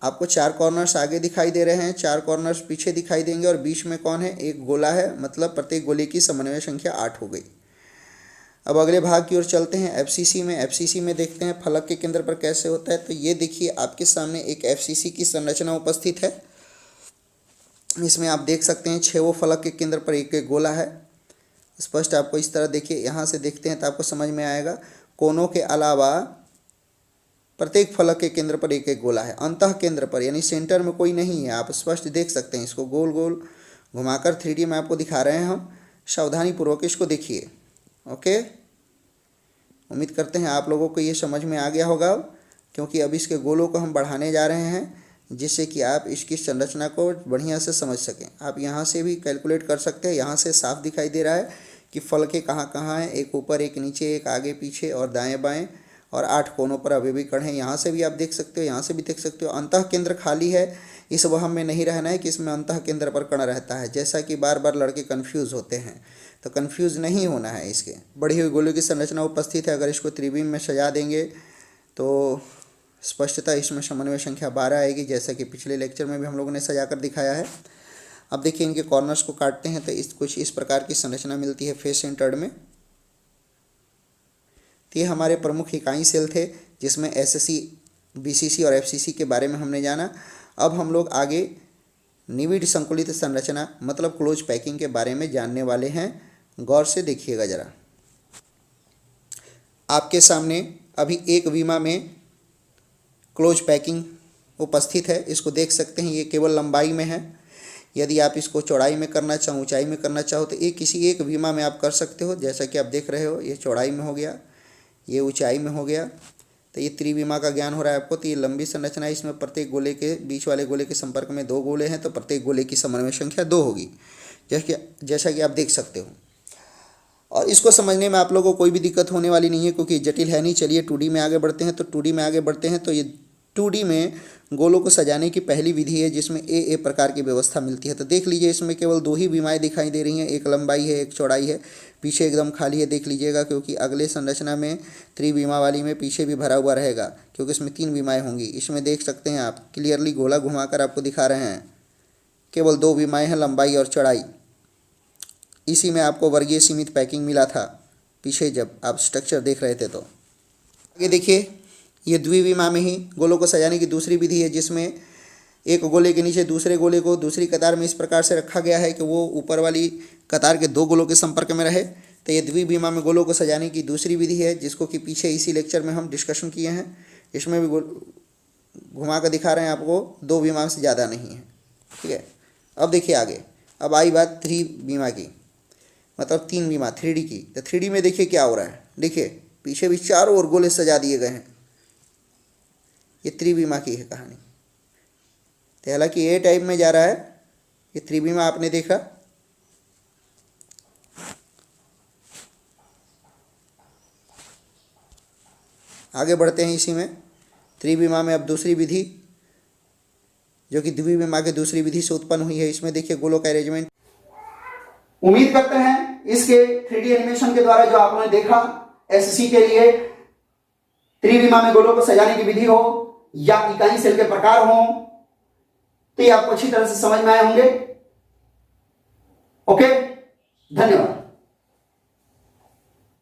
आपको 4 कॉर्नर्स आगे दिखाई दे रहे हैं, 4 कॉर्नर्स पीछे दिखाई देंगे, और बीच में कौन है, एक गोला है, मतलब प्रत्येक गोले की समन्वय संख्या 8 हो गई। अब अगले भाग की ओर चलते हैं, FCC में। FCC में देखते हैं फलक के केंद्र पर कैसे होता है। तो ये देखिए, आपके सामने एक FCC की संरचना उपस्थित है। इसमें आप देख सकते हैं 6 फलक के केंद्र पर एक एक गोला है। स्पष्ट आपको इस तरह देखिए, यहाँ से देखते हैं तो आपको समझ में आएगा। कोनों के अलावा प्रत्येक फलक के केंद्र पर एक एक गोला है। अंतः केंद्र पर यानी सेंटर में कोई नहीं है, आप स्पष्ट देख सकते हैं। इसको गोल गोल घुमाकर 3D में आपको दिखा रहे हैं हम, सावधानीपूर्वक इसको देखिए। ओके, उम्मीद करते हैं आप लोगों को ये समझ में आ गया होगा, क्योंकि अब इसके गोलों को हम बढ़ाने जा रहे हैं, जिससे कि आप इसकी संरचना को बढ़िया से समझ सकें। आप यहाँ से भी कैलकुलेट कर सकते हैं। यहाँ से साफ दिखाई दे रहा है कि फलकें कहाँ कहाँ हैं, एक ऊपर, एक नीचे, एक आगे पीछे और दाएं बाएं, और 8 कोनों पर अवयवी कण हैं। यहाँ से भी आप देख सकते हो, यहाँ से भी देख सकते हो। अंतः केंद्र खाली है, इस वहम में नहीं रहना है कि इसमें अंतः केंद्र पर कण रहता है, जैसा कि बार बार लड़के कंफ्यूज होते हैं। तो कंफ्यूज नहीं होना है। इसके बढ़ी हुई गोलों की संरचना उपस्थित है। अगर इसको त्रिविम में सजा देंगे तो स्पष्टतः इसमें समन्वय संख्या 12 आएगी, जैसा कि पिछले लेक्चर में भी हम लोगों ने सजाकर दिखाया है। अब देखिए इनके कॉर्नर्स को काटते हैं तो कुछ इस प्रकार की संरचना मिलती है फेस सेंटर्ड में। तो ये हमारे प्रमुख इकाई सेल थे, जिसमें एसएससी, बीसीसी और एफसीसी के बारे में हमने जाना। अब हम लोग आगे निविड संकुलित संरचना मतलब क्लोज पैकिंग के बारे में जानने वाले हैं। गौर से देखिएगा जरा। आपके सामने अभी एक विमा में क्लोज पैकिंग उपस्थित है। इसको देख सकते हैं, ये केवल लंबाई में है। यदि आप इसको चौड़ाई में करना चाहो, ऊंचाई में करना चाहो तो ये किसी एक विमा में आप कर सकते हो। जैसा कि आप देख रहे हो, ये चौड़ाई में हो गया, ये ऊंचाई में हो गया। तो ये त्रिविमा का ज्ञान हो रहा है आपको। तो ये लंबी संरचना है, इसमें प्रत्येक गोले के बीच वाले गोले के संपर्क में 2 गोले हैं, तो प्रत्येक गोले की समन्वय संख्या 2 होगी, जैसा कि आप देख सकते हो। और इसको समझने में आप लोगों को कोई भी दिक्कत होने वाली नहीं है, क्योंकि जटिल है नहीं। चलिए 2D में आगे बढ़ते हैं। तो 2D में आगे बढ़ते हैं तो ये 2D में गोलों को सजाने की पहली विधि है, जिसमें ए प्रकार की व्यवस्था मिलती है। तो देख लीजिए, इसमें केवल 2 ही विमाएँ दिखाई दे रही हैं, एक लंबाई है, एक चौड़ाई है। पीछे एकदम खाली है, देख लीजिएगा, क्योंकि अगले संरचना में त्रिविमा वाली में पीछे भी भरा हुआ रहेगा, क्योंकि इसमें 3 विमाएँ होंगी। इसमें देख सकते हैं आप, क्लियरली गोला घुमाकर आपको दिखा रहे हैं, केवल 2 विमाएँ हैं, लंबाई और चौड़ाई। इसी में आपको वर्गीय सीमित पैकिंग मिला था पीछे जब आप स्ट्रक्चर देख रहे थे। तो आगे देखिए, ये द्विविमा में ही गोलों को सजाने की दूसरी विधि है, जिसमें एक गोले के नीचे दूसरे गोले को दूसरी कतार में इस प्रकार से रखा गया है कि वो ऊपर वाली कतार के 2 गोलों के संपर्क में रहे। तो ये द्विविमा में गोलों को सजाने की दूसरी विधि है, जिसको कि पीछे इसी लेक्चर में हम डिस्कशन किए हैं। इसमें भी घुमा कर दिखा रहे हैं आपको, 2 विमा से ज़्यादा नहीं है। ठीक है, अब देखिए आगे। अब आई बात 3 विमा की, मतलब 3 विमा 3D की। तो 3D में देखिए क्या हो रहा है। देखिए पीछे भी चारों ओर गोले सजा दिए गए हैं। ये त्रिविमा की है कहानी। तो हालांकि ए टाइप में जा रहा है, ये त्रिविमा आपने देखा। आगे बढ़ते हैं इसी में। त्रिविमा में अब दूसरी विधि, जो कि द्विविमा की दूसरी विधि से उत्पन्न हुई है। इसमें देखिए गोलों का अरेंजमेंट। उम्मीद करते हैं इसके 3D एनिमेशन के द्वारा जो आपने देखा, एसएससी के लिए त्रिविमा में गोलों को सजाने की विधि हो या इकाई सेल के प्रकार हो, तो ये आपको अच्छी तरह से समझ में आए होंगे। ओके, धन्यवाद।